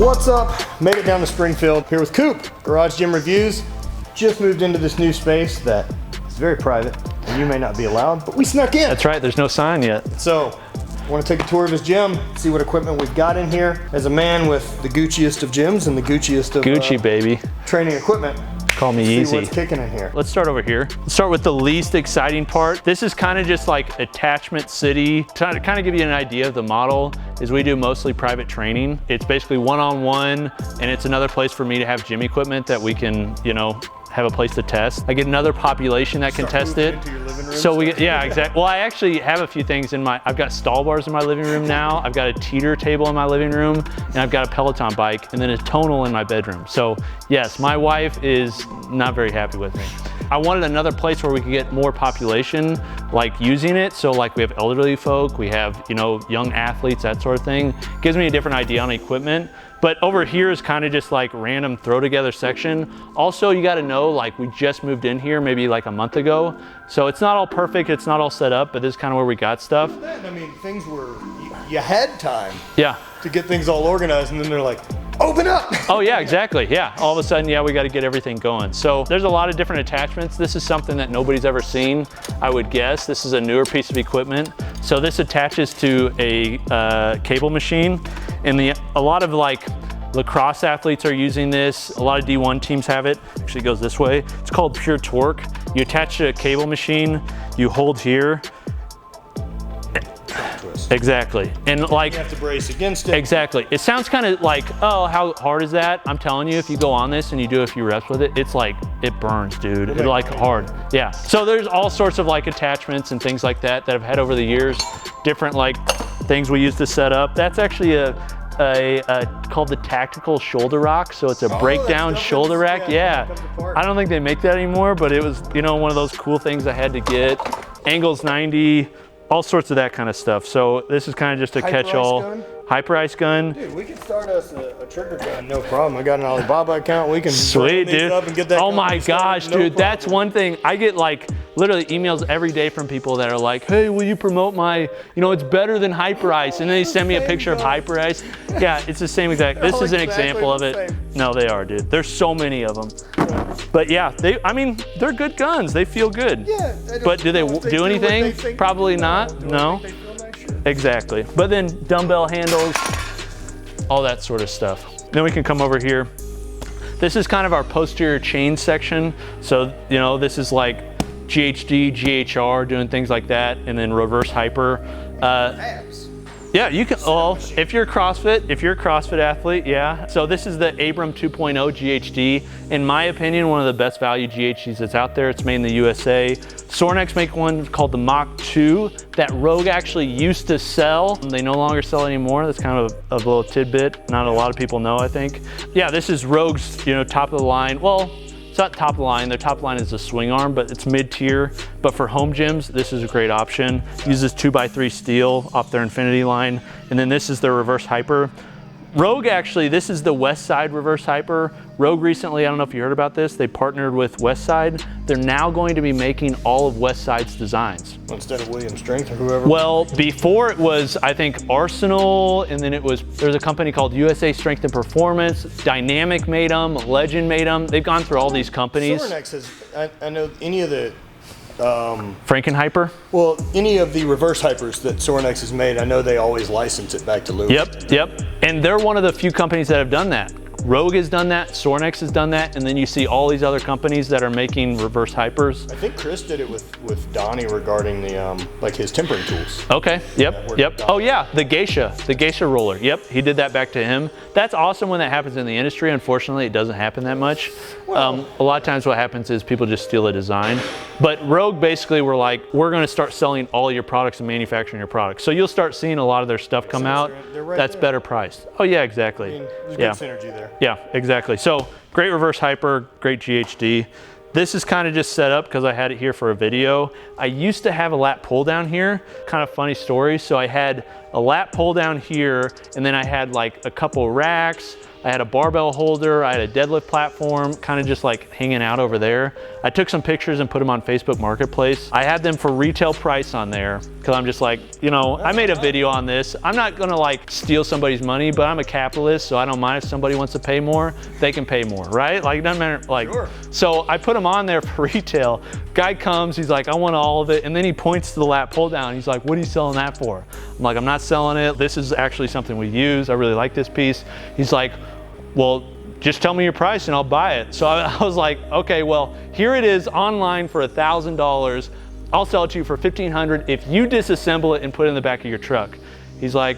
What's up? Made it down to Springfield here with Coop, Garage Gym Reviews. Just moved into this new space that is very private and you may not be allowed, but we snuck in. That's right, there's no sign yet. So, I want to take a tour of his gym, see what equipment we've got in here. As a man with the Gucciest of gyms and the Gucciest of Gucci, baby. Training equipment. Call me easy. See what's kicking in here. Let's start over here. Let's start with the least exciting part. This is kind of just like attachment city. To kind of give you an idea of the model is we do mostly private training. It's basically one-on-one, and it's another place for me to have gym equipment that we can, you know, have a place to test. I get another population that can test it. So we get, yeah, exactly. Well, I actually have a few things in my, I've got stall bars in my living room now. I've got a teeter table in my living room, and I've got a Peloton bike, and then a tonal in my bedroom. So yes, my wife is not very happy with me. I wanted another place where we could get more population like using it. So like we have elderly folk, we have, you know, young athletes, that sort of thing. Gives me a different idea on equipment. But over here is kind of just like random throw together section. Also, you gotta know, like we just moved in here maybe like a month ago. So it's not all perfect, it's not all set up, but this is kind of where we got stuff. I mean, things were, you had time yeah, to get things all organized, and then they're like, open up. Oh yeah, exactly, yeah. All of a sudden, yeah, we gotta get everything going. So there's a lot of different attachments. This is something that nobody's ever seen, I would guess. This is a newer piece of equipment. So this attaches to a cable machine, and a lot of like lacrosse athletes are using this. A lot of D1 teams have it. Actually, it goes this way. It's called Pure Torque. You attach to a cable machine, you hold here. Exactly. And like, you have to brace against it. Exactly. It sounds kind of like, oh, how hard is that? I'm telling you, if you go on this and you do a few reps with it, it's like, it burns, dude. It's like hard. Yeah. So there's all sorts of like attachments and things like that I've had over the years. Different like things we use to set up. That's actually called the tactical shoulder rock. So it's a breakdown shoulder rack. Yeah. I don't think they make that anymore, but it was, you know, one of those cool things I had to get. Angles 90. All sorts of that kind of stuff. So this is kind of just a catch-all. Hyper ice gun. Dude, we can start us a trigger gun, no problem. I got an Alibaba account. We can sweet, dude. Up and get that. Oh my gosh, dude, problem. That's one thing. I get like literally emails every day from people that are like, hey, will you promote my, you know, it's better than Hyper Ice, and then they send me a picture of Hyper Ice. Yeah, it's the same exact. This is an example of it. No, they are, dude. There's so many of them. But yeah, I mean, they're good guns. They feel good. Yeah. But do they do anything? Probably not. No. Exactly. But then dumbbell handles, all that sort of stuff. Then we can come over here. This is kind of our posterior chain section. So, you know, this is like GHD, GHR, doing things like that, and then reverse hyper. Yeah, you can, well, if you're a CrossFit athlete, yeah. So this is the Abram 2.0 GHD. In my opinion, one of the best value GHDs that's out there. It's made in the USA. Sorinex make one called the Mach 2 that Rogue actually used to sell. They no longer sell anymore. That's kind of a little tidbit. Not a lot of people know, I think. Yeah, this is Rogue's, you know, top of the line. Well, it's not top of the line. Their top of the line is a swing arm, but it's mid-tier. But for home gyms, this is a great option. Uses 2x3 steel off their Infinity line. And then this is their reverse hyper. Rogue actually, this is the West Side reverse hyper. Rogue recently, I don't know if you heard about this, they partnered with West Side. They're now going to be making all of West Side's designs. Instead of William Strength or whoever? Well, before it was, I think, Arsenal, and then there's a company called USA Strength and Performance. Dynamic made them, Legend made them. They've gone through all these companies. Sorinex has, I know any of the, Frankenhyper? Well, any of the reverse hypers that Sorinex has made, I know they always license it back to Lewis. Yep. And they're one of the few companies that have done that. Rogue has done that, Sorinex has done that, and then you see all these other companies that are making reverse hypers. I think Chris did it with Donnie regarding the like his tempering tools. Okay, yep. Oh yeah, the Geisha roller. Yep, he did that back to him. That's awesome when that happens in the industry. Unfortunately, it doesn't happen that much. Well, a lot of times what happens is people just steal a design. But Rogue basically were like, we're gonna start selling all your products and manufacturing your products. So you'll start seeing a lot of their stuff come out that's better priced. Oh yeah, exactly. I mean, there's good synergy there. Yeah, exactly. So great reverse hyper, great GHD. This is kind of just set up because I had it here for a video. I used to have a lat pull down here, kind of funny story. So I had a lat pull down here, and then I had like a couple racks. I had a barbell holder, I had a deadlift platform, kind of just like hanging out over there. I took some pictures and put them on Facebook Marketplace. I had them for retail price on there, because I'm just like, you know, I made a video on this. I'm not gonna like steal somebody's money, but I'm a capitalist, so I don't mind if somebody wants to pay more, they can pay more, right? Like, it doesn't matter, like, sure. So I put them on there for retail. Guy comes, he's like, I want all of it, and then he points to the lat pull down. He's like, what are you selling that for? I'm like, I'm not selling it. This is actually something we use. I really like this piece. He's like, well, just tell me your price and I'll buy it. So I was like, okay, well, here it is online for $1,000. I'll sell it to you for $1,500 if you disassemble it and put it in the back of your truck. He's like,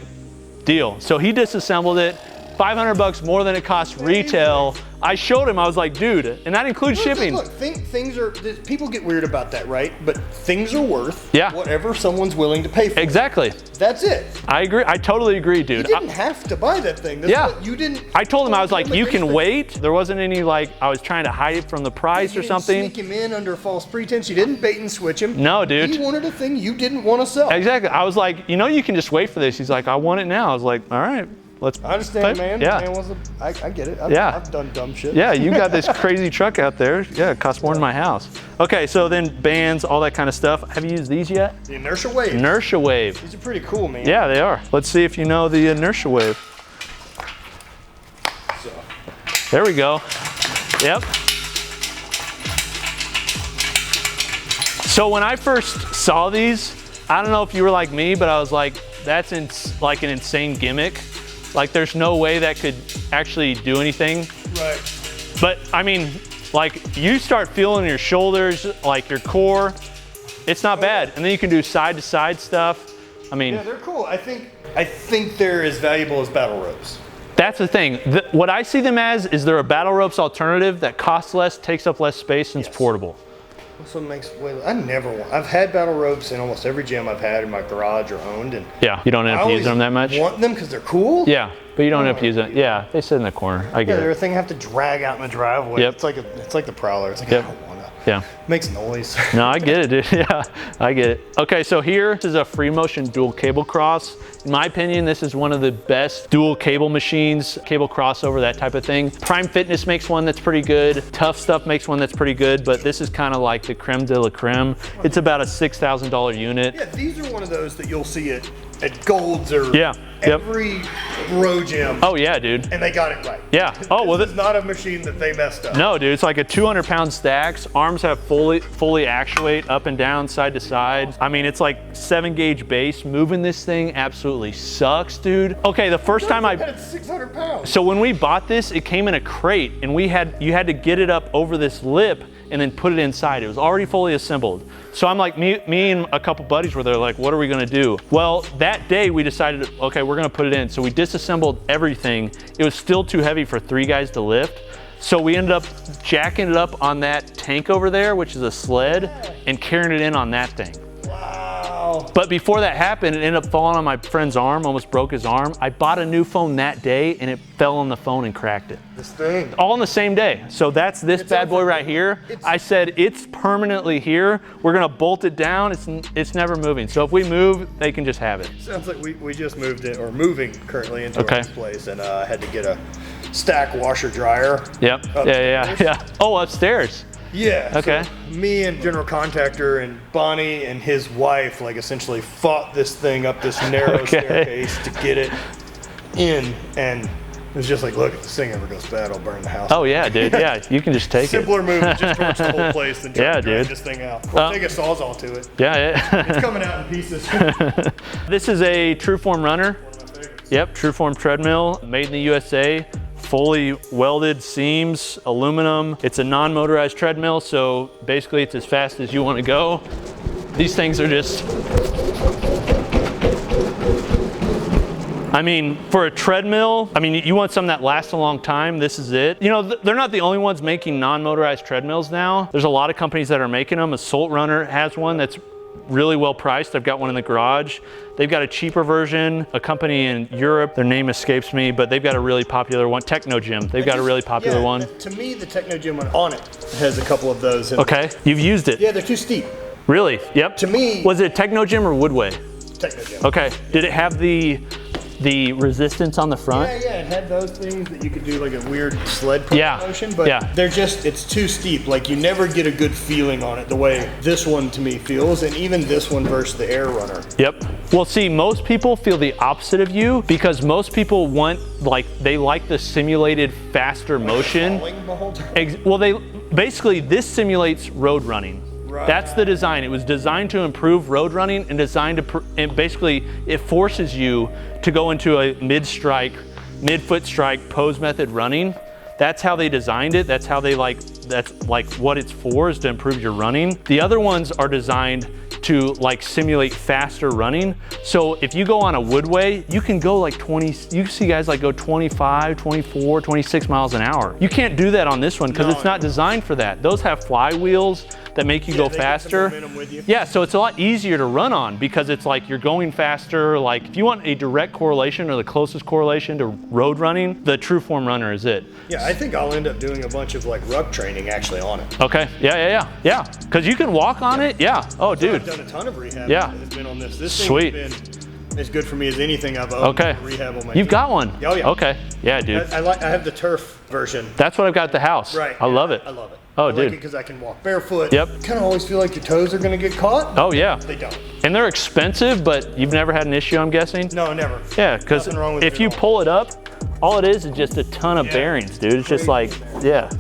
deal. So he disassembled it, $500 more than it costs retail. I showed him, I was like, dude, and that includes shipping. Look, things are, people get weird about that, right? But things are worth yeah. whatever someone's willing to pay for. Exactly. That's it. I agree, I totally agree, dude. You didn't have to buy that thing. That's yeah. What, you didn't. I told him, I was like, you can wait. There wasn't any like, I was trying to hide it from the price or something. You didn't sneak him in under false pretense. You didn't bait and switch him. No, dude. He wanted a thing you didn't want to sell. Exactly. I was like, you know, you can just wait for this. He's like, I want it now. I was like, all right. I understand, man. Yeah. Man I get it. Yeah. I've done dumb shit. Yeah, you got this crazy truck out there. Yeah, it costs more than my house. Okay, so then bands, all that kind of stuff. Have you used these yet? The inertia wave. Inertia wave. These are pretty cool, man. Yeah, they are. Let's see if you know the inertia wave. So. There we go. Yep. So when I first saw these, I don't know if you were like me, but I was like, that's like an insane gimmick. Like there's no way that could actually do anything. Right. But I mean, like you start feeling your shoulders, like your core, it's not bad. And then you can do side to side stuff. I mean. Yeah, they're cool. I think they're as valuable as battle ropes. That's the thing. What I see them as is they're a battle ropes alternative that costs less, takes up less space, and it's portable. So I've had battle ropes in almost every gym I've had in my garage or owned, and yeah, you don't end up using them that much. I want them because they're cool. Yeah, but you don't end up using it. Yeah, they sit in the corner. I get it. They're a thing I have to drag out in the driveway. Yep. It's like the Prowler. It's like yep. I don't want to. Yeah. Makes noise. No, I get it, dude. Yeah, I get it. Okay, so here is a free motion dual cable cross. In my opinion, this is one of the best dual cable machines, cable crossover, that type of thing. Prime Fitness makes one that's pretty good. Tough Stuff makes one that's pretty good, but this is kind of like the creme de la creme. It's about a $6,000 unit. Yeah, these are one of those that you'll see at Gold's or every bro gym. Oh yeah, dude. And they got it right. Yeah. Oh well, this is not a machine that they messed up. No, dude. It's like a 200-pound stacks. Arms have fully actuate up and down, side to side. I mean, it's like 7-gauge base. Moving this thing absolutely sucks, dude. Okay, the first time it's 600 pounds. So when we bought this, it came in a crate, and you had to get it up over this lip and then put it inside. It was already fully assembled. So I'm like, me and a couple buddies were there like, what are we gonna do? Well, that day we decided, okay, we're gonna put it in. So we disassembled everything. It was still too heavy for 3 guys to lift. So we ended up jacking it up on that tank over there, which is a sled, and carrying it in on that thing. Wow. But before that happened, it ended up falling on my friend's arm, almost broke his arm. I bought a new phone that day and it fell on the phone and cracked it. This thing. All in the same day. So that's this bad boy right here. I said, it's permanently here. We're gonna bolt it down. It's never moving. So if we move, they can just have it. Sounds like we just moved it, or moving currently into our place, and I had to get a stack washer dryer. Yep. Yeah. Oh, upstairs. Yeah. Okay. So me and general contractor and Bonnie and his wife like essentially fought this thing up this narrow staircase to get it in, and it was just like, look, if this thing ever goes bad, I'll burn the house. Oh yeah, dude. Yeah, you can just take Simpler move, just torch the whole place than try to drag this thing out. Or take a Sawzall to it. Yeah. It's coming out in pieces. This is a Trueform runner. One of my favorites. Yep, Trueform treadmill, made in the USA. Fully welded seams, aluminum. It's a non-motorized treadmill, so basically it's as fast as you want to go. These things are just, I mean, for a treadmill, I mean, you want something that lasts a long time, this is it. You know, they're not the only ones making non-motorized treadmills now. There's a lot of companies that are making them. Assault Runner has one that's really well priced. I've got one in the garage. They've got a cheaper version. A company in Europe, their name escapes me, but they've got a really popular one. Techno Gym, they've got a really popular one. To me, the Techno Gym one, ONNIT, has a couple of those. Okay, you've used it. Yeah, they're too steep. Really? Yep. To me. Was it Techno Gym or Woodway? Techno-Gym. Okay. Did it have the resistance on the front? Yeah, it had those things that you could do like a weird sled motion, but they're just, it's too steep. Like you never get a good feeling on it the way this one to me feels, and even this one versus the Air Runner. Yep. Well, see, most people feel the opposite of you because most people want, like, they like the simulated faster motion. Falling the whole time? Well, basically this simulates road running. Right. That's the design. It was designed to improve road running and designed to, and basically it forces you to go into a mid-foot strike pose method running. That's how they designed it. That's how they that's like what it's for, is to improve your running. The other ones are designed to like simulate faster running. So if you go on a woodway, you can go like 20, you see guys like go 25, 24, 26 miles an hour. You can't do that on this one because it's not designed for that. Those have flywheels that make you go faster. Yeah, so it's a lot easier to run on because it's like you're going faster. Like if you want a direct correlation or the closest correlation to road running, the Trueform Runner is it. Yeah, I think I'll end up doing a bunch of like ruck training actually on it. Okay, yeah. Because you can walk on it, yeah. Oh, dude. I've done a ton of rehab. Yeah. That has been on this. This Sweet. thing's been as good for me as anything I've owned. Okay. Rehab on my You've got one? Oh yeah. Okay, yeah, dude. I have the turf version. That's what I've got at the house. Right. I love it. I love it. Oh, I dude. like it because I can walk barefoot. Yep. Kind of always feel like your toes are going to get caught. Oh, yeah. They don't. And they're expensive, but you've never had an issue, I'm guessing? No, never. Yeah, because Nothing wrong with if it you at all. pull it up, all it is just a ton of bearings, dude. It's just like, yeah.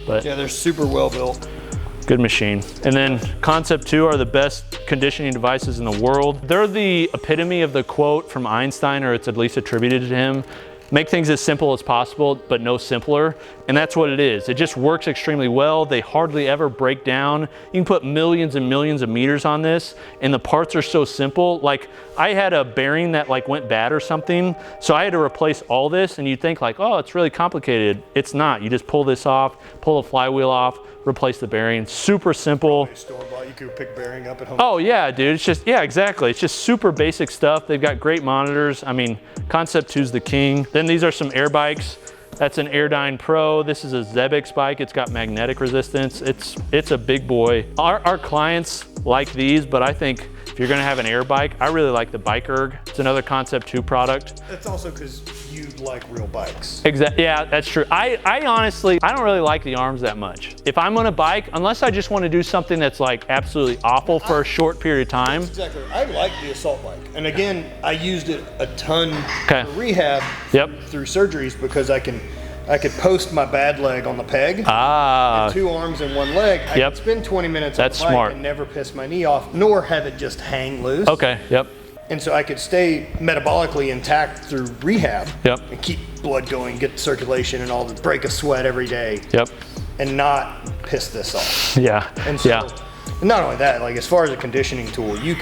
But Yeah, they're super well built. good machine. And then Concept 2 are the best conditioning devices in the world. They're the epitome of the quote from Einstein, or it's at least attributed to him. Make things as simple as possible, but no simpler. And that's what it is. It just works extremely well. They hardly ever break down. You can put millions and millions of meters on this, and the parts are so simple. Like I had a bearing that like went bad or something, so I had to replace all this, and you'd think like, oh, it's really complicated. It's not. You just pull this off, pull the flywheel off, replace the bearing. Super simple. Store-bought, you could pick bearing up at home. Oh yeah, dude, it's just, yeah, exactly. It's just super basic stuff. They've got great monitors. I mean, Concept 2's the king. Then these are some air bikes. That's an Airdyne Pro. This is a Zebix bike. It's got magnetic resistance. It's a big boy. Our clients like these, but I think if you're gonna have an air bike, I really like the Bike Erg. It's another Concept 2 product. That's also because you like real bikes. Exactly, yeah, that's true. I honestly, I don't really like the arms that much. If I'm on a bike, unless I just want to do something that's like absolutely awful for a short period of time. Exactly. I like the assault bike. And again, I used it a ton Okay. for rehab through surgeries because I could post my bad leg on the peg. Ah. And 2 arms and 1 leg. I could spend 20 minutes on the bike smart. and never piss my knee off, nor have it just hang loose. Okay, yep. And so I could stay metabolically intact through rehab and keep blood going, get circulation and all the break a sweat every day. Yep. And not piss this off. Yeah. And so, not only that, like as far as a conditioning tool, you'll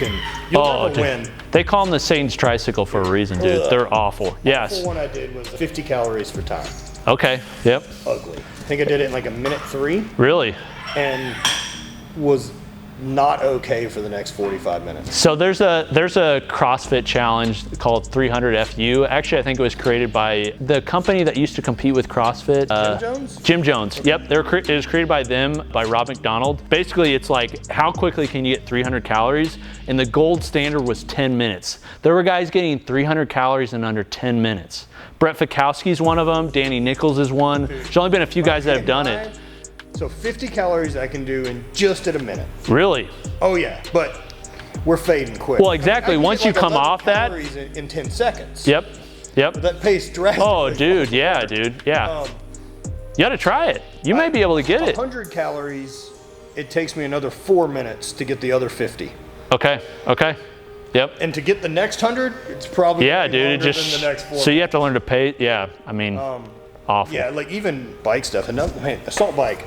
never win. They call them the Satan's tricycle for a reason, dude. They're awful. Yes. The one I did was 50 calories for time. Okay. Yep. Ugly. I think I did it in like a minute 3. Really? And was not okay for the next 45 minutes. So there's a CrossFit challenge called 300 FU. Actually, I think it was created by the company that used to compete with CrossFit. Jim Jones? Jim Jones. Okay. Yep. It was created by them, by Rob McDonald. Basically, it's like how quickly can you get 300 calories? And the gold standard was 10 minutes. There were guys getting 300 calories in under 10 minutes. Brett Fikowski's one of them. Danny Nichols is one. There's only been a few guys that have done it. So 50 calories I can do in just at a minute. Really? Oh yeah, but we're fading quick. Well, exactly. Once you come off that. In 10 seconds. Yep. Yep. That pace drastically. Oh, dude. Yeah, dude. Yeah. You got to try it. You may be able to get it. 100 calories, it takes me another 4 minutes to get the other 50. Okay. Okay. Yep. And to get the next 100, it's probably dude. It longer just than the next 4. So you have to learn to pay. Yeah. I mean, awful. Yeah, like even bike stuff. Assault bike.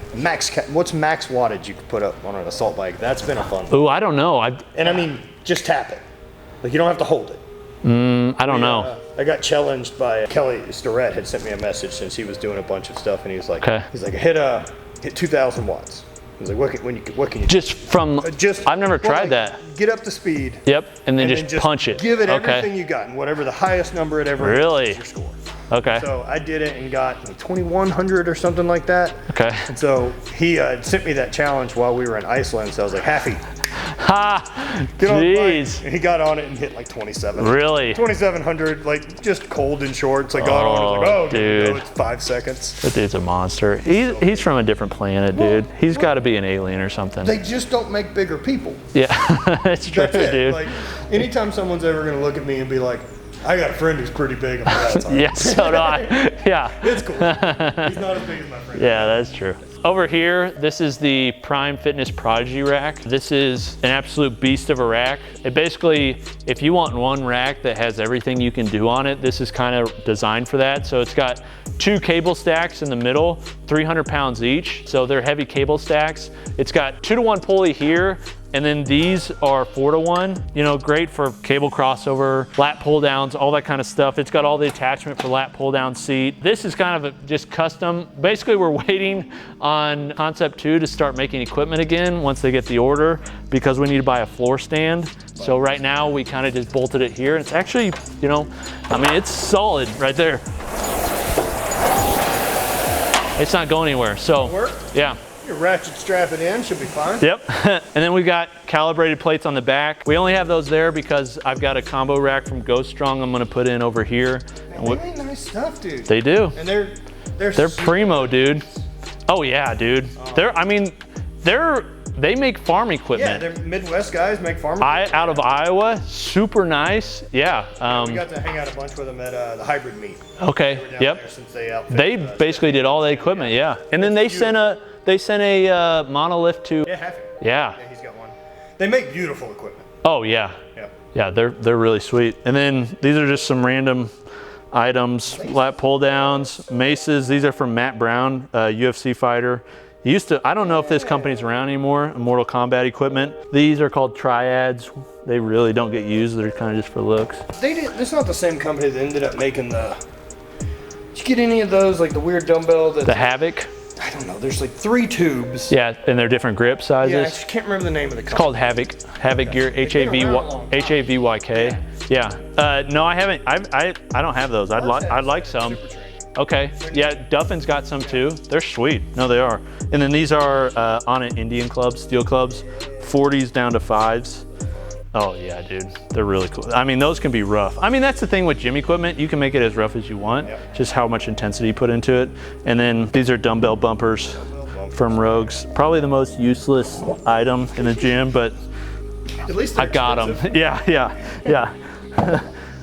What's max wattage you could put up on an assault bike? That's been a fun one. Ooh, I don't know. And I mean, just tap it. Like you don't have to hold it. I don't know. I got challenged by Kelly Starrett had sent me a message since he was doing a bunch of stuff, and he was like, hit 2,000 watts. I was like, what can you do? Just from, I've never tried that. Get up to speed. Yep, and then just punch it. Give it everything you got, and whatever the highest number it ever is your score. Okay. So I did it and got 2,100 or something like that. Okay. And so he sent me that challenge while we were in Iceland. So I was like, Haffy, Ha! Get on the bike. Jeez. And he got on it and hit like 27. Really? 2,700, like just cold in shorts. I got on it, like, oh, dude. it's 5 seconds. That dude's a monster. He's from a different planet, dude. He's got to be an alien or something. They just don't make bigger people. Yeah, that's true, That's it. dude. Like, anytime someone's ever gonna look at me and be like, I got a friend who's pretty big, I'm like, that's all right. Yeah, so do I. Yeah. It's cool. He's not as big as my friend. Yeah, that's true. Over here, this is the Prime Fitness Prodigy rack. This is an absolute beast of a rack. It basically, if you want one rack that has everything you can do on it, this is kind of designed for that. So it's got 2 cable stacks in the middle, 300 pounds each. So they're heavy cable stacks. It's got 2-to-1 pulley here, and then these are 4-to-1, you know, great for cable crossover, lat pull downs, all that kind of stuff. It's got all the attachment for lat pull down seat. This is kind of just custom. Basically, we're waiting on Concept 2 to start making equipment again once they get the order, because we need to buy a floor stand. So right now we kind of just bolted it here. And it's actually, you know, I mean, it's solid right there. It's not going anywhere, so yeah. Your ratchet strap it in, should be fine. Yep, and then we got calibrated plates on the back. We only have those there because I've got a combo rack from Ghost Strong I'm gonna put in over here. Man, they make nice stuff, dude. They do. And they're primo, dude. Oh yeah, dude. They make farm equipment. Yeah, they're Midwest guys, make farm equipment. Out of Iowa, super nice. Yeah. We got to hang out a bunch with them at the hybrid meet. Okay. Yep. Since they basically did all the equipment. Yeah. And then they sent a monolith to. Yeah, Happy. Yeah. Yeah, he's got one. They make beautiful equipment. Oh yeah. Yeah. Yeah, they're really sweet. And then these are just some random items, lat pull downs, maces. These are from Matt Brown, UFC fighter. He used to, I don't know if this company's around anymore, Mortal Kombat equipment. These are called triads. They really don't get used. They're kind of just for looks. It's not the same company that ended up making the, did you get any of those, like the weird dumbbell? The Havoc? I don't know, there's like 3 tubes. Yeah, and they're different grip sizes. Yeah, I just can't remember the name of the company. It's called Havoc. Havoc Gear, H-A-V-Y-K. Yeah. No, I haven't. I don't have those. I'd like some. Okay. Yeah, Duffin's got some too. They're sweet. No, they are. And then these are ONNIT Indian clubs, steel clubs, 40s down to 5s. Oh yeah, dude, they're really cool. I mean, those can be rough. I mean, that's the thing with gym equipment. You can make it as rough as you want, just how much intensity you put into it. And then these are dumbbell bumpers from Rogues. Probably the most useless item in the gym, but at least I got them. Yeah.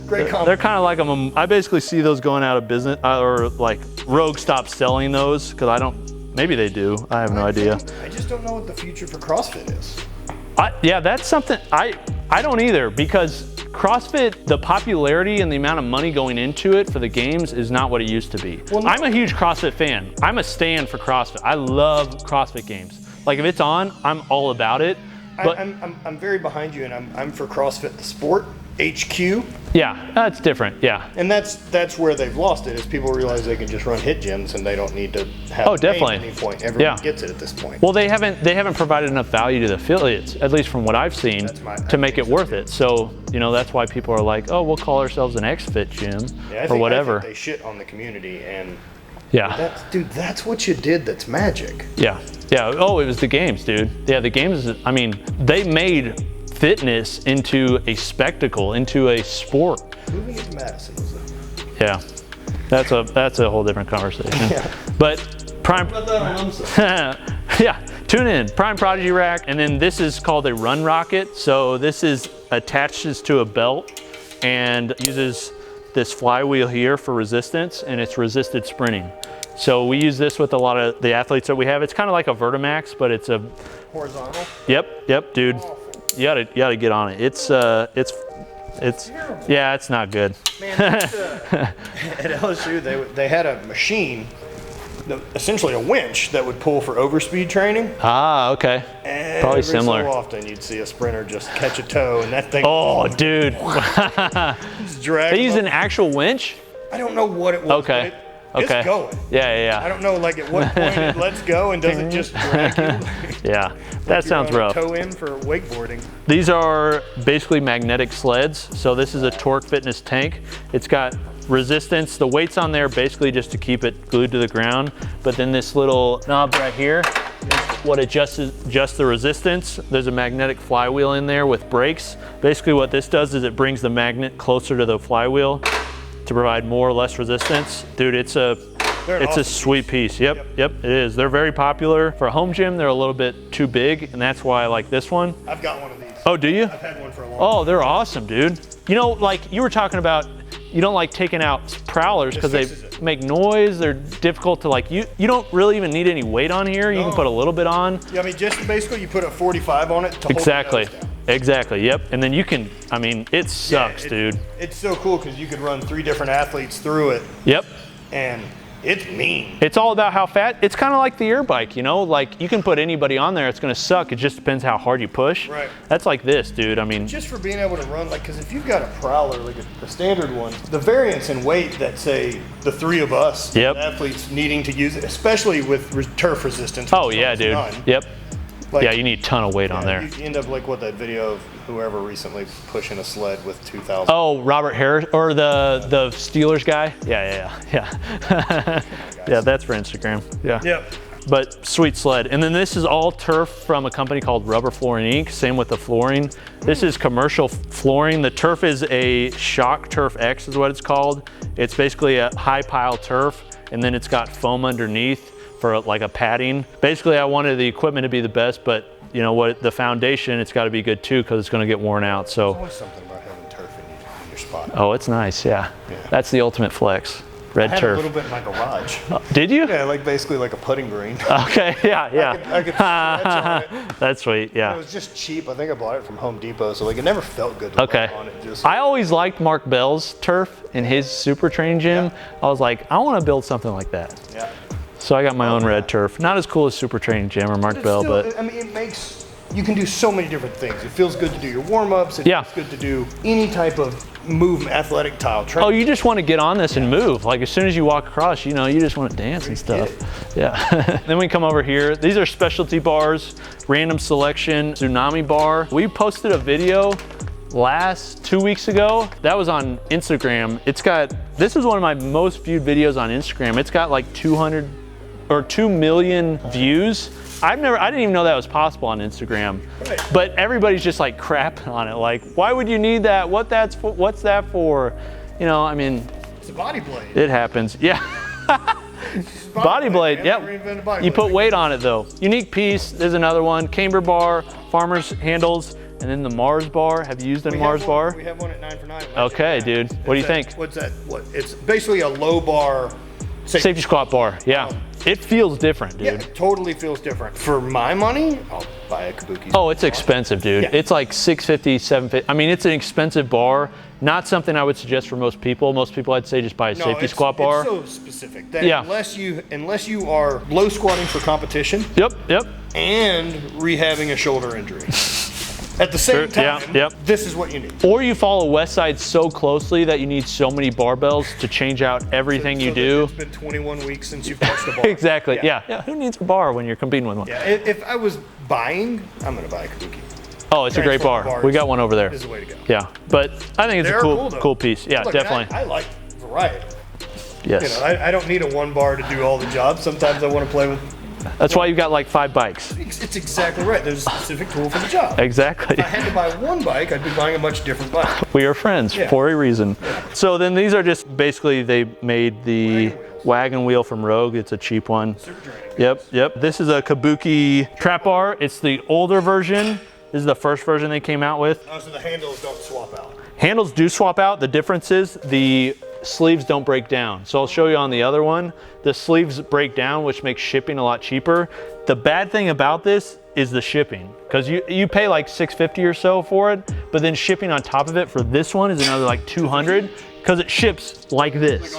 Great compliment. They're kind of like I basically see those going out of business, or like Rogue stopped selling those because I don't. Maybe they do. I have no idea. I just don't know what the future for CrossFit is. Yeah, that's something I don't either, because CrossFit, the popularity and the amount of money going into it for the games is not what it used to be. Well, no. I'm a huge CrossFit fan. I'm a stan for CrossFit. I love CrossFit games. Like if it's on, I'm all about it. But I'm very behind you, and I'm for CrossFit the sport, HQ. Yeah, that's different. Yeah. And that's where they've lost it, is people realize they can just run HIIT gyms and they don't need to have definitely. at any point. Everyone gets it at this point. Well, they haven't provided enough value to the affiliates, at least from what I've seen, to make it worth it. So, you know, that's why people are like, oh, we'll call ourselves an XFit gym or whatever. I think they shit on the community, and dude, that's what you did. That's magic. Yeah. Oh, it was the games, dude. Yeah, the games. I mean, they made fitness into a spectacle, into a sport. Moving into Madison was Yeah, that's a whole different conversation. But Prime. Yeah, tune in. Prime Prodigy rack, and then this is called a run rocket. So this is attaches to a belt and uses this flywheel here for resistance, and it's resisted sprinting. So we use this with a lot of the athletes that we have. It's kind of like a Vertimax, but it's a horizontal. Yep, dude. You gotta get on it. It's not good. Man, at LSU they had a machine, essentially a winch that would pull for overspeed training. Ah, okay. Probably similar. So often you'd see a sprinter just catch a toe and that thing. Oh, dude. Just drag. They use an actual winch? I don't know what it was. Okay. It's going. Yeah. I don't know, like at what point it lets go and doesn't just drag you. Yeah, that sounds rough. Toe in for wakeboarding. These are basically magnetic sleds. So this is a Torque Fitness tank. It's got resistance. The weight's on there basically just to keep it glued to the ground. But then this little knob right here what adjusts the resistance. There's a magnetic flywheel in there with brakes. Basically what this does is it brings the magnet closer to the flywheel to provide more or less resistance. Dude, it's a sweet piece. Yep, it is. They're very popular. For a home gym, they're a little bit too big, and that's why I like this one. I've got one of these. Oh, do you? I've had one for a long time. Oh, they're awesome, dude. You know, like you were talking about, you don't like taking out prowlers because they make noise. They're difficult to like, you don't really even need any weight on here. You can put a little bit on. Yeah, I mean, just basically you put a 45 on it to hold the nose down. Exactly, yep. And then you can, I mean, it sucks, dude. It's so cool because you could run 3 different athletes through it. Yep. And it's mean. It's all about how fat. It's kind of like the air bike, you know? Like you can put anybody on there, it's gonna suck. It just depends how hard you push. Right. That's like this, dude. I mean. Just for being able to run, like, because if you've got a prowler, like a standard one, the variance in weight that, say, the 3 of us, athletes needing to use it, especially with turf resistance. Oh, yeah, dude. Yep. Like, yeah, you need a ton of weight on there. You end up like what that video of whoever recently pushing a sled with 2,000. Oh, Robert Harris, or the Steelers guy? Yeah. Yeah, that's for Instagram. Yeah. Yep. But sweet sled. And then this is all turf from a company called Rubber Flooring Inc. Same with the flooring. This is commercial flooring. The turf is a Shock Turf X is what it's called. It's basically a high pile turf, and then it's got foam underneath for like a padding. Basically, I wanted the equipment to be the best, but you know what, the foundation, it's got to be good too because it's going to get worn out. So there's always something about having turf in your spot. Oh, it's nice, yeah. That's the ultimate flex. Red turf. I had a little bit in my garage. Did you? Yeah, like basically like a putting green. Okay, yeah. I could stretch on it. That's sweet, yeah. It was just cheap. I think I bought it from Home Depot, so like it never felt good to run on it. I always liked Mark Bell's turf in his super training gym. I was like, I want to build something like that. Yeah. So I got my own red turf. Not as cool as Super Training Gym or Mark Bell, but I mean, it makes, you can do so many different things. It feels good to do your warm-ups. It feels good to do any type of movement, athletic tile training. Oh, you just want to get on this and move. Like as soon as you walk across, you know, you just want to dance and stuff. Yeah. Then we come over here. These are specialty bars, random selection, tsunami bar. We posted a video 2 weeks ago. That was on Instagram. This is one of my most viewed videos on Instagram. It's got like 2 million views. I didn't even know that was possible on Instagram. Right. But everybody's just like crapping on it. Like, why would you need that? What's that for? You know, I mean. It's a body blade. It happens, yeah. Body blade, yep. You put weight on it though. Unique piece, there's another one. Camber bar, farmer's handles, and then the Mars bar. Have you used a Mars bar? We have one at 9 for 9. Okay, dude. What do you think? What's that? It's basically a low bar safety squat bar, yeah. It feels different, dude. Yeah, it totally feels different. For my money, I'll buy a Kabuki. Oh, it's expensive, dude. Yeah. It's like $650, $750. I mean, it's an expensive bar. Not something I would suggest for most people. Most people, I'd say, just buy a safety squat bar. It's so specific that unless you are low squatting for competition. Yep. And rehabbing a shoulder injury. At the same time, this is what you need. Or you follow Westside so closely that you need so many barbells to change out everything you do. It's been 21 weeks since you've touched a bar. Exactly, yeah. Who needs a bar when you're competing with one? Yeah, if I was buying, I'm going to buy a Kabuki. Oh, it's a great bar. We got one over there. This is the way to go. Yeah, but I think it's a cool piece. Yeah, look, definitely. I like variety. Yes. You know, I don't need a one bar to do all the jobs. Sometimes I want to play with. That's why you've got like 5 bikes. It's exactly right. There's a specific tool for the job. Exactly. If I had to buy one bike, I'd be buying a much different bike. We are friends for a reason. Yeah. So then these are just basically, they made the wagon wheel from Rogue. It's a cheap one. Yep. This is a Kabuki trap bar. It's the older version. This is the first version they came out with. Oh, so the handles don't swap out. Handles do swap out. The difference is the sleeves don't break down. So I'll show you on the other one. The sleeves break down, which makes shipping a lot cheaper. The bad thing about this is the shipping, because you pay like $650 or so for it, but then shipping on top of it for this one is another like $200 because it ships like this.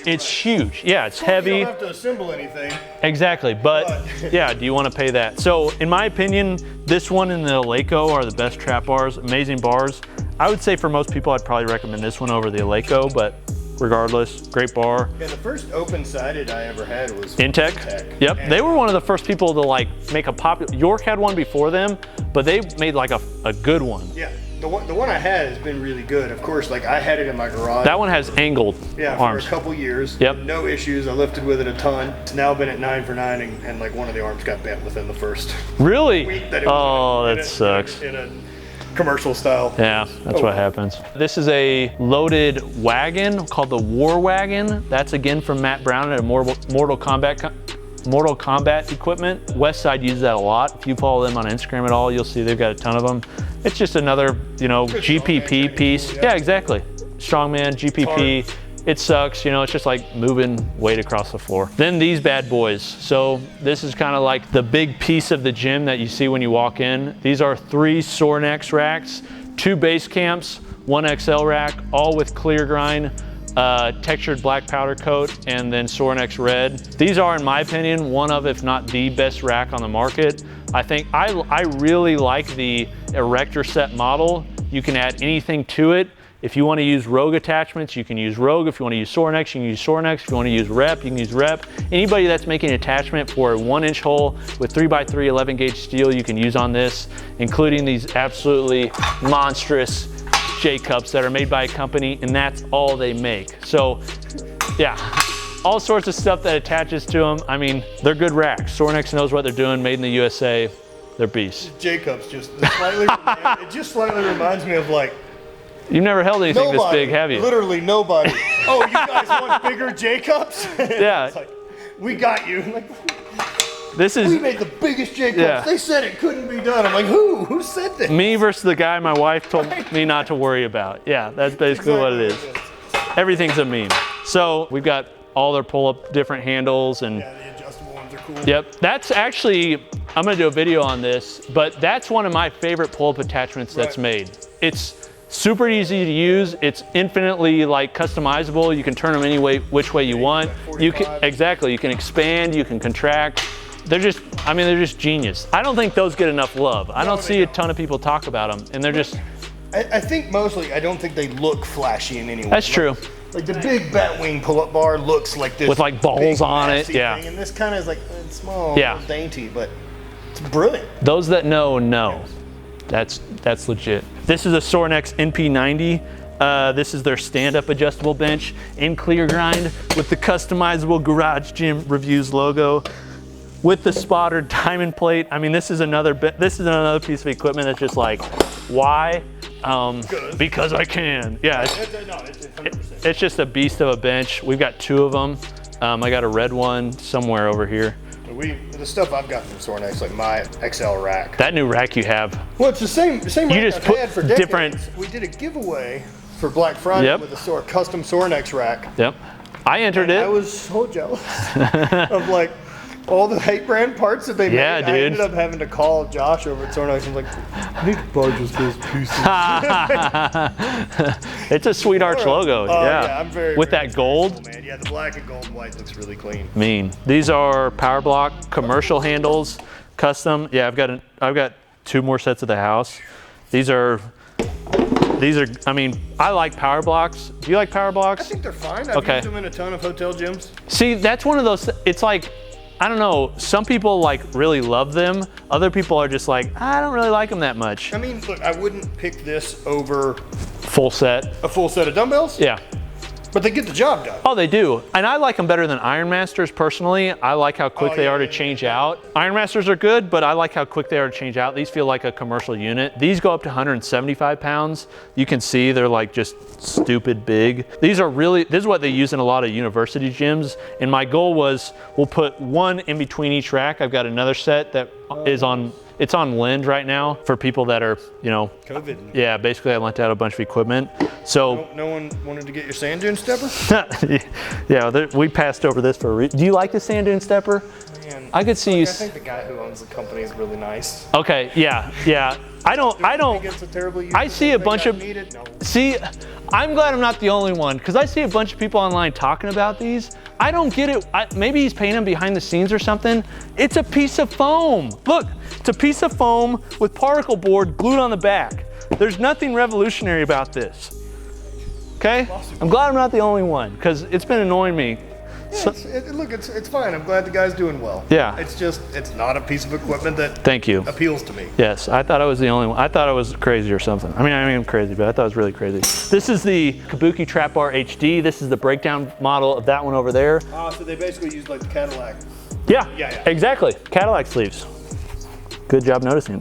It's huge. Yeah, it's heavy. You don't have to assemble anything. Exactly, but yeah, do you want to pay that? So in my opinion, this one and the Aleko are the best trap bars, amazing bars. I would say for most people, I'd probably recommend this one over the Aleko, but regardless, great bar. Yeah, the first open-sided I ever had was Intech. Yep, and they were one of the first people to like make a popular. York had one before them, but they made like a good one. Yeah, the one I had has been really good. Of course, like I had it in my garage. That one has angled arms. For a couple years. Yep. No issues. I lifted with it a ton. It's now been at 9 for 9, and like one of the arms got bent within the first Really? week that it was that sucks. in a commercial style. Yeah, that's what happens. This is a loaded wagon called the War Wagon. That's again from Matt Brown at Mortal Kombat equipment. Westside uses that a lot. If you follow them on Instagram at all, you'll see they've got a ton of them. It's just another, GPP piece. Yeah, exactly. Strongman, GPP. It sucks, it's just like moving weight across the floor. Then these bad boys. So this is kind of like the big piece of the gym that you see when you walk in. These are 3 Sornex racks, 2 base camps, 1 XL rack, all with clear grind, textured black powder coat, and then Sornex red. These are, in my opinion, one of, if not the best rack on the market. I think I really like the erector set model. You can add anything to it. If you want to use Rogue attachments, you can use Rogue. If you want to use Sornex, you can use Sornex. If you want to use Rep, you can use Rep. Anybody that's making an attachment for a 1-inch hole with 3x3 11 gauge steel, you can use on this, including these absolutely monstrous J-cups that are made by a company, and that's all they make. So yeah, all sorts of stuff that attaches to them. I mean, they're good racks. Sornex knows what they're doing, made in the USA. They're beasts. J-cups it just slightly reminds me of like, you've never held anything this big, have you? Literally nobody. Oh, you guys want bigger J-cups? Yeah. It's like, we got you. Like, we made the biggest J-cups. Yeah. They said it couldn't be done. I'm like, who? Who said this? Me versus the guy my wife told me not to worry about. Yeah, that's basically what it is. Everything's a meme. So we've got all their pull-up different handles and the adjustable ones are cool. Yep. That's actually, I'm gonna do a video on this, but that's one of my favorite pull-up attachments that's made. It's super easy to use. It's infinitely like customizable. You can turn them any way, which way you want. You can, exactly, you can expand, you can contract. They're just genius. I don't think those get enough love. I don't see a ton of people talk about them, and they're just. I think mostly, I don't think they look flashy in any way. That's true. Like the big Batwing pull-up bar looks like this. With like balls on it, yeah. Thing, and this kind of is like it's small, dainty, but it's brilliant. Those that know. That's legit. This is a Sornex NP90. This is their stand-up adjustable bench in clear grind with the customizable Garage Gym Reviews logo with the spotter diamond plate. I mean, this is another piece of equipment that's just like, why? Because I can. Yeah, it's just a beast of a bench. We've got 2 of them. I got a red one somewhere over here. The stuff I've got from Sornex, like my XL rack. That new rack you have. Well, it's the same rack I've had for decades. Different. We did a giveaway for Black Friday with a custom Sornex rack. Yep. I entered it. I was so jealous of like all the hate brand parts that they made. Yeah, dude. I ended up having to call Josh over at Sornex and like, I need to buy just those pieces. It's a sweet arch logo. Yeah, I'm very with that gold. Man. Yeah, the black and gold and white looks really clean. Mean. These are Power Block commercial handles, custom. Yeah, I've got 2 more sets at the house. These are. I mean, I like Power Blocks. Do you like Power Blocks? I think they're fine. I've used them in a ton of hotel gyms. See, that's one of those. It's like, I don't know, some people like really love them. Other people are just like, I don't really like them that much. I mean, look, I wouldn't pick this over a full set of dumbbells. Yeah. But they get the job done. Oh, they do. And I like them better than Iron Masters personally. I like how quick they are to change out. Iron Masters are good, but I like how quick they are to change out. These feel like a commercial unit. These go up to 175 pounds. You can see they're like just stupid big. These are really, this is what they use in a lot of university gyms. And my goal was, we'll put 1 in between each rack. I've got another set that is on, it's on lend right now for people that are, COVID. Yeah, basically I lent out a bunch of equipment. So no one wanted to get your sand dune stepper? Yeah, we passed over this for a reason. Do you like the sand dune stepper? Man, I could see you. I think the guy who owns the company is really nice. Okay, yeah. I don't. I see a bunch of. See, I'm glad I'm not the only one, because I see a bunch of people online talking about these. I don't get it. Maybe he's painting them behind the scenes or something. It's a piece of foam. Look, it's a piece of foam with particle board glued on the back. There's nothing revolutionary about this. Okay? I'm glad I'm not the only one, because it's been annoying me. Look, it's fine. I'm glad the guy's doing well. Yeah. It's not a piece of equipment that Thank you. appeals to me. Yes, I thought I was the only one. I thought I was crazy or something. I mean, I'm crazy, but I thought it was really crazy. This is the Kabuki Trap Bar HD. This is the breakdown model of that one over there. So they basically use like the Cadillac. Yeah, exactly. Cadillac sleeves. Good job noticing.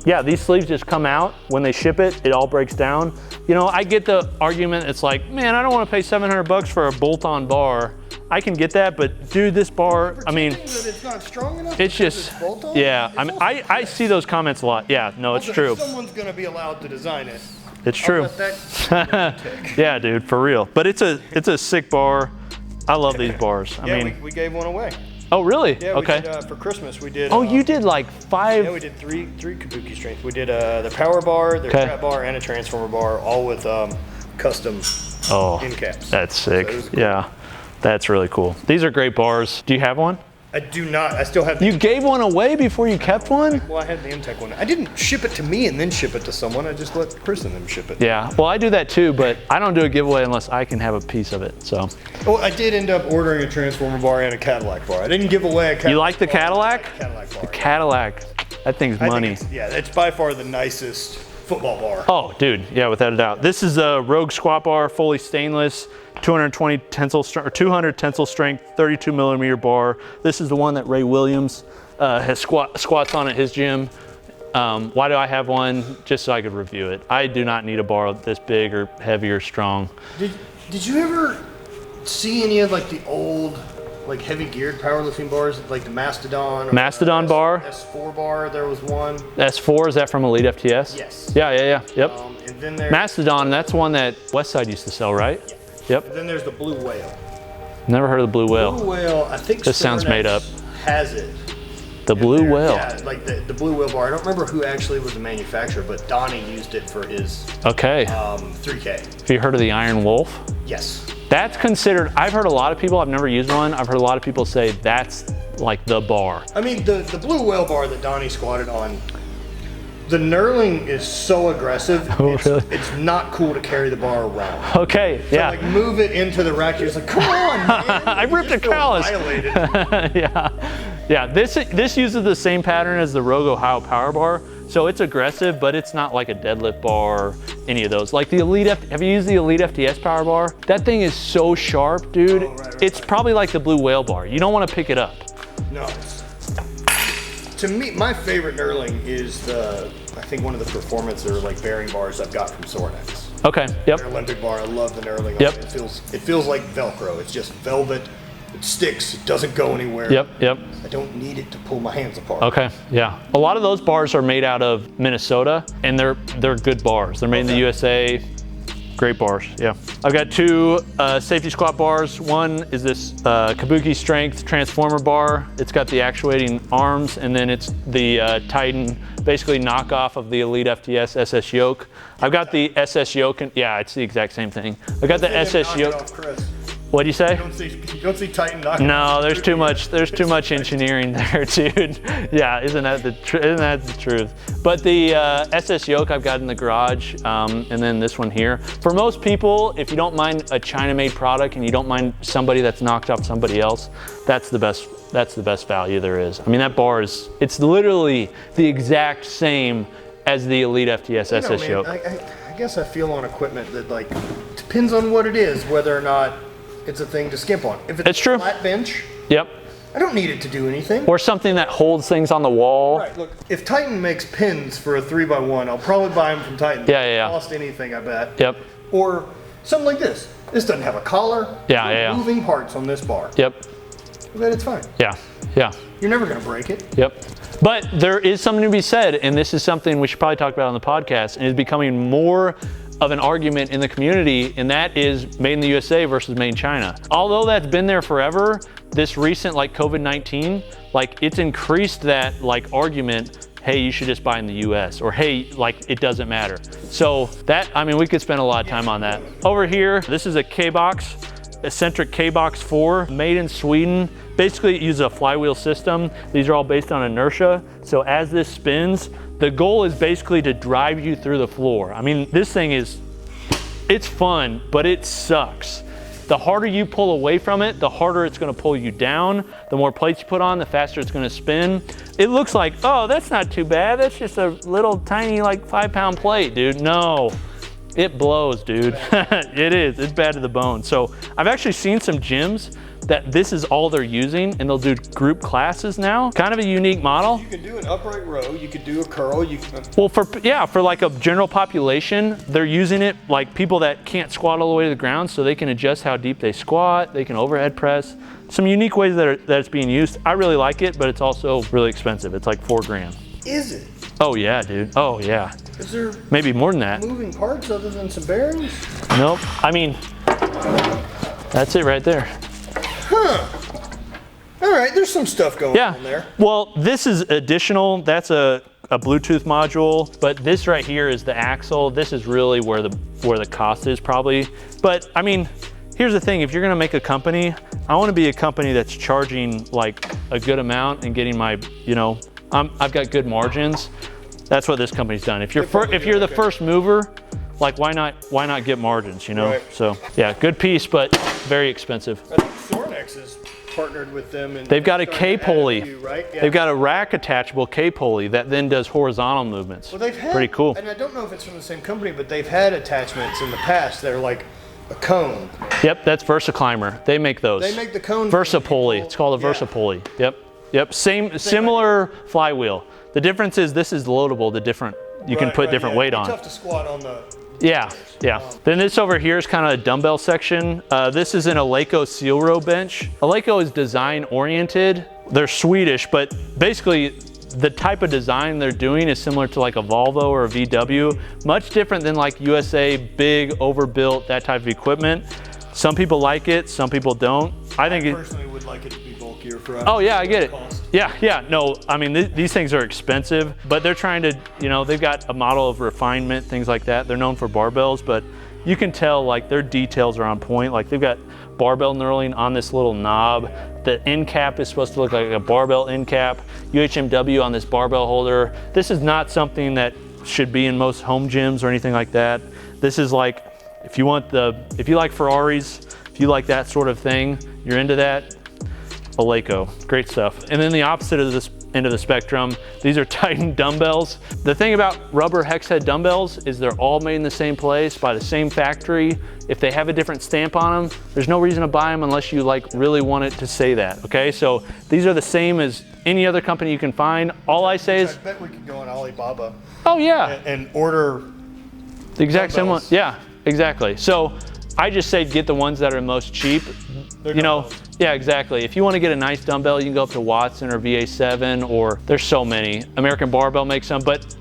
Yeah, these sleeves just come out. When they ship it, it all breaks down. You know, I get the argument, it's like, man, I don't want to pay 700 bucks for a bolt-on bar. I can get that, but dude, this bar, I mean, it's not strong enough. It's just, yeah, I mean, I see those comments a lot. Yeah, no, it's true. If someone's gonna be allowed to design it. It's true. Yeah, dude, for real. But it's a sick bar. I love these bars. I mean, we gave one away. Oh, really? Yeah, okay. We did, for Christmas, we did. Oh, you did like 5? Yeah, we did three Kabuki strengths. We did the power bar, the trap bar, and a transformer bar, all with custom end caps. That's sick. So cool. Yeah, that's really cool. These are great bars. Do you have one? I do not. I still have. You gave one away before you kept one? Well, I had the M-Tech one. I didn't ship it to me and then ship it to someone. I just let Chris and them ship it. Yeah. Well, I do that too, but I don't do a giveaway unless I can have a piece of it. So. Well, I did end up ordering a transformer bar and a Cadillac bar. I didn't give away a Cadillac. You like the Cadillac? Cadillac bar. The Cadillac. That thing's money. It's by far the nicest football bar. Oh, dude. Yeah, without a doubt. This is a Rogue squat bar, fully stainless. 220 tensile or 200 tensile strength, 32 millimeter bar. This is the one that Ray Williams has squats on at his gym. Why do I have one? Just so I could review it. I do not need a bar this big or heavy or strong. Did you ever see any of like the old like heavy geared powerlifting bars, like the Mastodon? Or Mastodon bar? S4 bar, there was one. S4, is that from Elite FTS? Yes. Yeah, yep. And then there's Mastodon, that's one that Westside used to sell, right? Yeah. Yep. And then there's the Blue Whale. Never heard of the Blue Whale. Blue Whale, I think this sounds made up. Has it. The Blue Whale. Yeah, like the Blue Whale bar. I don't remember who actually was the manufacturer, but Donnie used it for his 3K. Have you heard of the Iron Wolf? Yes. That's considered, I've heard a lot of people, I've never used one, I've heard a lot of people say that's like the bar. I mean, the Blue Whale bar that Donnie squatted on, the knurling is so aggressive, really? It's not cool to carry the bar around. Okay, so yeah. Like move it into the rack, you're just like, come on, man. I ripped a callus. Yeah, this uses the same pattern as the Rogue Ohio Power Bar, so it's aggressive, but it's not like a deadlift bar or any of those. Like the Elite, have you used the Elite FTS Power Bar? That thing is so sharp, dude. Right. It's probably like the Blue Whale Bar. You don't want to pick it up. No. To me, my favorite knurling is I think one of the performance or like bearing bars I've got from Sornex. Okay, yep. Their Olympic bar, I love the knurling. Yep. It feels like Velcro. It's just velvet. It sticks. It doesn't go anywhere. Yep. I don't need it to pull my hands apart. Okay, yeah. A lot of those bars are made out of Minnesota, and they're good bars. They're made in the USA. Great bars, yeah. I've got 2 safety squat bars. One is this Kabuki Strength Transformer bar. It's got the actuating arms, and then it's the Titan, basically knockoff of the Elite FTS SS Yoke. I've got the SS Yoke, yeah, it's the exact same thing. I've got the SS Yoke. What'd you say? You don't see Titan knocking. No, there's too much engineering there, dude. Yeah, isn't that the truth? But the SS Yoke I've got in the garage, and then this one here. For most people, if you don't mind a China-made product and you don't mind somebody that's knocked off somebody else, that's the best value there is. I mean, that bar it's literally the exact same as the Elite FTS SS Yoke. I guess I feel on equipment that like depends on what it is, whether or not it's a thing to skimp on. If it's true. A flat bench, yep. I don't need it to do anything. Or something that holds things on the wall. Right, look, if Titan makes pins for a 3x1, I'll probably buy them from Titan. Yeah. Cost anything, I bet. Yep. Or something like this. This doesn't have a collar. Yeah. Moving parts on this bar. Yep. But it's fine. Yeah. You're never gonna break it. Yep. But there is something to be said, and this is something we should probably talk about on the podcast, and is becoming more of an argument in the community, and that is made in the USA versus made in China. Although that's been there forever, this recent like COVID-19, like it's increased that like argument, hey, you should just buy in the US, or hey, like it doesn't matter. So that, I mean, we could spend a lot of time on that. Over here, this is a KBox, eccentric KBox 4, made in Sweden. Basically it uses a flywheel system. These are all based on inertia. So as this spins, the goal is basically to drive you through the floor. I mean, this thing it's fun, but it sucks. the harder you pull away from it, the harder it's gonna pull you down. The more plates you put on, the faster it's gonna spin. It looks like, oh, that's not too bad. That's just a little tiny like 5-pound plate, dude. No, it blows, dude. It is, it's bad to the bone. So I've actually seen some gyms that this is all they're using, and they'll do group classes now. Kind of a unique model. You could do an upright row, you could do a curl, you can... Well, for like a general population, they're using it like people that can't squat all the way to the ground, so they can adjust how deep they squat, they can overhead press. Some unique ways that it's being used. I really like it, but it's also really expensive. It's like $4 grand. Is it? Oh yeah, dude. Oh yeah. Is there maybe more than that? Moving parts other than some bearings? Nope. I mean, that's it right there. Huh. All right, there's some stuff going on there. Well, this is additional. That's a Bluetooth module, but this right here is the axle. This is really where the cost is probably. But I mean, here's the thing, if you're gonna make a company, I wanna be a company that's charging like a good amount and getting my, you know, I've got good margins. That's what this company's done. If you're the first mover, like why not get margins, you know? Right. So yeah, good piece, but very expensive. I think Sornex is partnered with them, and they've got a K-pulley. Right? Yeah. They've got a rack attachable K-pulley that then does horizontal movements. Well, they've had, pretty cool. And I don't know if it's from the same company, but they've had attachments in the past that are like a cone. Yep, that's VersaClimber. They make those. They make the cone. VersaPulley. It's called a VersaPulley. Yep. Similar flywheel. The difference is this is loadable. The different you can put different weight on. It's tough to squat on the. Yeah. Then this over here is kind of a dumbbell section. This is an Aleko seal row bench. Aleko is design oriented. They're Swedish, but basically the type of design they're doing is similar to like a Volvo or a VW. Much different than like USA, big, overbuilt, that type of equipment. Some people like it, some people don't. I personally would like it to be bulkier for us. Oh yeah, I get it. Yeah, no, I mean, these things are expensive, but they're trying to, you know, they've got a model of refinement, things like that. They're known for barbells, but you can tell like their details are on point. Like they've got barbell knurling on this little knob. The end cap is supposed to look like a barbell end cap. UHMW on this barbell holder. This is not something that should be in most home gyms or anything like that. This is like, if you like Ferraris, if you like that sort of thing, you're into that, Aleko, great stuff. And then the opposite of this end of the spectrum, these are Titan dumbbells. The thing about rubber hex head dumbbells is they're all made in the same place by the same factory. If they have a different stamp on them, there's no reason to buy them unless you like really want it to say that, okay? So these are the same as any other company you can find. All I say is, I bet we could go on Alibaba. Oh yeah. And order the exact same one. dumbbells. Yeah, exactly. So I just say get the ones that are most cheap. They're you know, dumbbells. yeah, exactly. If you want to get a nice dumbbell, you can go up to Watson or VA7, or there's so many. American Barbell makes some, but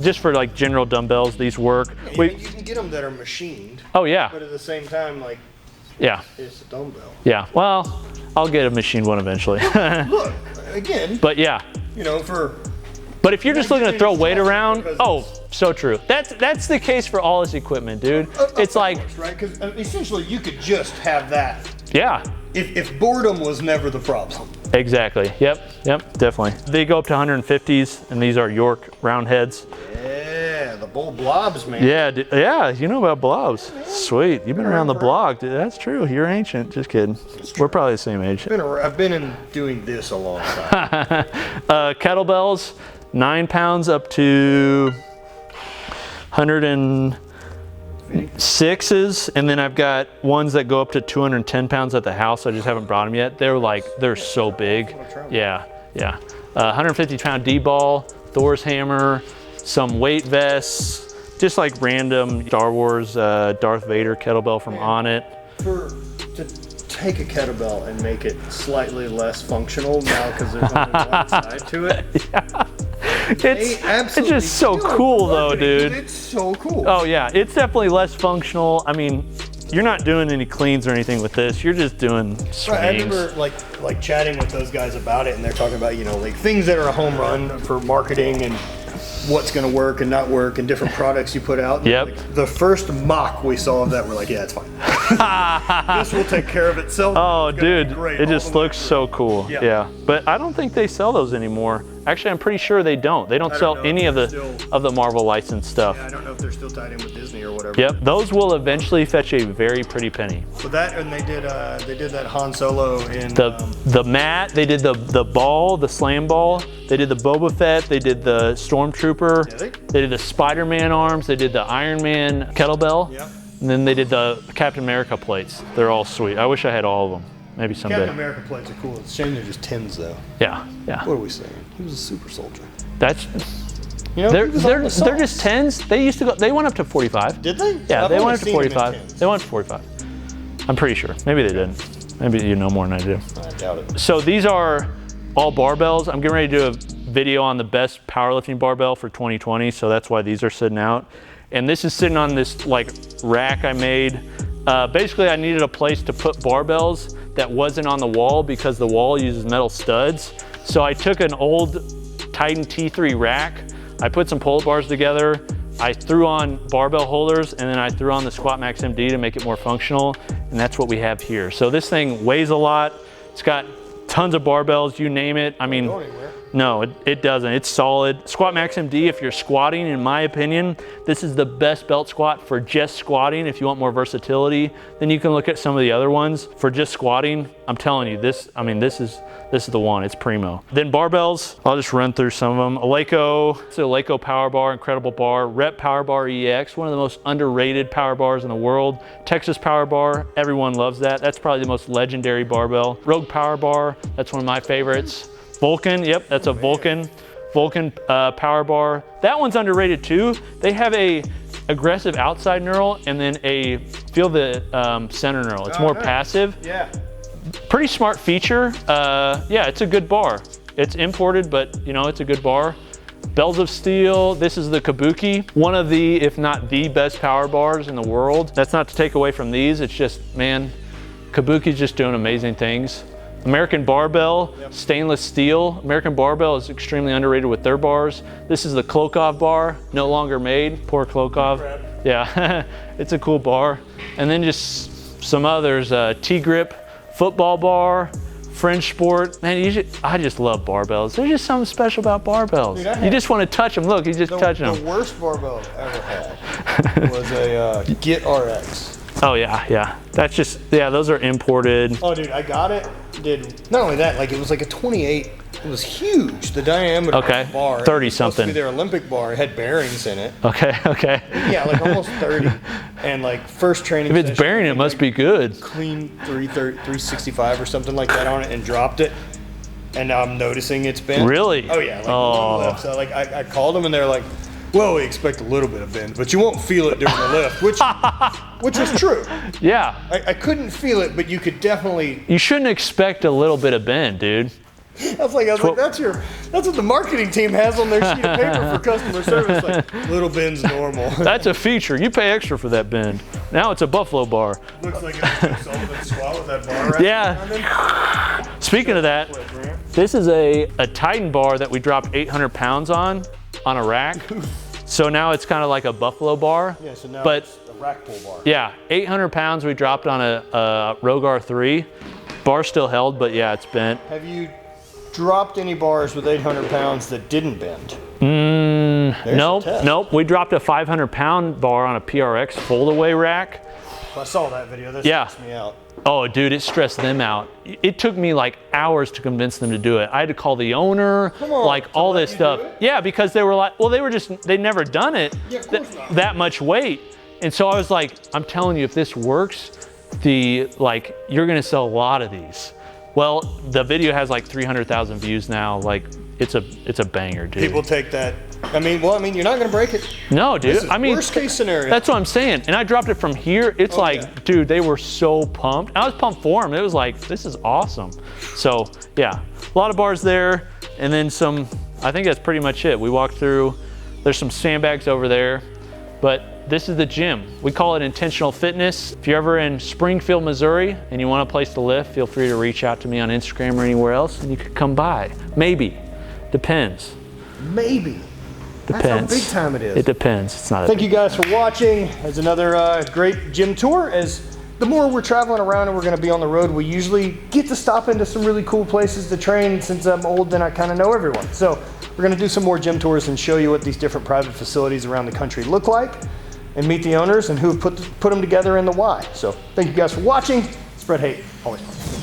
just for like general dumbbells, these work. Yeah, you can get them that are machined. Oh yeah. But at the same time, like, yeah, it's a dumbbell. yeah. Well, I'll get a machined one eventually. Look, again, But yeah. you know, But if you're just looking to throw weight around, because oh, so true. That's the case for all this equipment, dude. It's like, right? Because essentially you could just have that. yeah. If boredom was never the problem. Exactly. Yep, definitely. They go up to 150s, and these are York round heads. Yeah, the bull blobs, man. Yeah, you know about blobs. Sweet. You've been around the block. Dude, that's true. You're ancient. Just kidding. We're probably the same age. I've been in doing this a long time. Kettlebells, 9 pounds up to 106s, and then I've got ones that go up to 210 pounds at the house. I just haven't brought them yet. They're so big. Yeah. 150-pound D-ball, Thor's hammer, some weight vests, just like random Star Wars Darth Vader kettlebell from ONNIT. To take a kettlebell and make it slightly less functional now because there's only one side to it. Yeah. It's just so cool though, dude. It's so cool. Oh yeah, it's definitely less functional. I mean, you're not doing any cleans or anything with this. You're just doing swings. Right, I remember like chatting with those guys about it, and they're talking about, you know, like things that are a home run for marketing and what's going to work and not work and different products you put out. And yep. like, the first mock we saw of that, we're like, yeah, it's fine. This will take care of itself. Oh, It's gonna be dude, great it all just the way looks through. so cool. Yeah. But I don't think they sell those anymore. Actually, I'm pretty sure they don't. They don't I sell don't know any if of the they're Marvel licensed stuff. Yeah, I don't know if they're still tied in with Disney or whatever. Yep, those will eventually fetch a very pretty penny. So that, and they did that Han Solo in The mat, they did the ball, the slam ball. They did the Boba Fett. They did the Stormtrooper. Did they? They did the Spider-Man arms. They did the Iron Man kettlebell. Yeah. And then they did the Captain America plates. They're all sweet. I wish I had all of them. Maybe someday. Captain America plates are cool. It's a shame they're just tins though. Yeah, yeah. What are we saying? He was a super soldier. That's You know, they're he was on the they're just sauce. 10s. They used to go. They went up to 45. Did they? Yeah, I've they only went up to seen them in 45. tins. They went up to 45. I'm pretty sure. Maybe they didn't. Maybe you know more than I do. I doubt it. So these are all barbells. I'm getting ready to do a video on the best powerlifting barbell for 2020. So that's why these are sitting out. And this is sitting on this like rack I made. Basically, I needed a place to put barbells that wasn't on the wall because the wall uses metal studs. So I took an old Titan T3 rack. I put some pull bars together. I threw on barbell holders, and then I threw on the Squat Max MD to make it more functional. And that's what we have here. So this thing weighs a lot. It's got tons of barbells, you name it. I mean, no, it doesn't. It's solid. Squat Max MD, if you're squatting, in my opinion, this is the best belt squat for just squatting. If you want more versatility, then you can look at some of the other ones. For just squatting, I'm telling you, this is the one. It's primo. Then barbells, I'll just run through some of them. Aleko, it's an Aleko power bar, incredible bar. Rep Power Bar EX, one of the most underrated power bars in the world. Texas Power Bar, everyone loves that. That's probably the most legendary barbell. Rogue Power Bar, that's one of my favorites. Vulcan, yep, that's a Vulcan power bar. That one's underrated too. They have a aggressive outside knurl and then feel the center knurl. It's more passive. Yeah. Pretty smart feature. Yeah, it's a good bar. It's imported, but you know, it's a good bar. Bells of Steel, this is the Kabuki. One of the, if not the best power bars in the world. That's not to take away from these, it's just, man, Kabuki's just doing amazing things. American Barbell, stainless steel. American Barbell is extremely underrated with their bars. This is the Klokov bar, no longer made. Poor Klokov. Yeah, it's a cool bar. And then just some others, T-Grip football bar, French Sport. Man, I just love barbells. There's just something special about barbells. Dude, you just want to touch them. Look, you just touch them. The worst barbell I've ever had was a Git RX. Oh yeah, yeah. That's just, yeah, those are imported. Oh dude, I got it. Not only that, like it was like a 28. It was huge, the diameter of the bar. 30 something. It was their Olympic bar. It had bearings in it. Okay, okay. Yeah, like almost 30. And like first training If it's bearing, it must be good. Clean 365 or something like that on it and dropped it. And now I'm noticing it's bent. Really? Oh yeah, like one lift. So like I called them and they're like, well, we expect a little bit of bend, but you won't feel it during the lift, which was true. Yeah. I couldn't feel it, but you could definitely. You shouldn't expect a little bit of bend, dude. I was like, that's what the marketing team has on their sheet of paper for customer service. Like, little bend's normal. That's a feature. You pay extra for that bend. Now it's a buffalo bar. Looks like a Sullivan squat with that bar. Yeah. Speaking of that, this is a Titan bar that we dropped 800 pounds on a rack. So now it's kind of like a buffalo bar. Yeah, so now it's a rack pull bar. Yeah, 800 pounds we dropped on a Rogue R3. Bar still held, but yeah, it's bent. Have you dropped any bars with 800 pounds that didn't bend? Nope. We dropped a 500-pound bar on a PRX foldaway rack. I saw that video. That stressed me out. Oh, dude, it stressed them out. It took me like hours to convince them to do it. I had to call the owner, like all this stuff. Yeah, because they were like, well, they'd never done it that much weight. And so I was like, I'm telling you, if this works, you're gonna sell a lot of these. Well, the video has like 300,000 views now. Like, it's a banger, dude. People take that. I mean, you're not gonna break it. No, dude. This is worst case scenario. That's what I'm saying. And I dropped it from here. It's dude, they were so pumped. I was pumped for them. It was like, this is awesome. So yeah, a lot of bars there. And then some, I think that's pretty much it. We walked through, there's some sandbags over there, but this is the gym. We call it Intentional Fitness. If you're ever in Springfield, Missouri, and you want a place to lift, feel free to reach out to me on Instagram or anywhere else, and you could come by. Maybe. Depends. Maybe. Depends. That's how big time it is. It depends. It's not. Thank you guys for watching. As another great gym tour. As the more we're traveling around and we're gonna be on the road, we usually get to stop into some really cool places to train. Since I'm old, then I kind of know everyone. So we're gonna do some more gym tours and show you what these different private facilities around the country look like, and meet the owners and who have put them together and the why. So thank you guys for watching. Spread hate, always.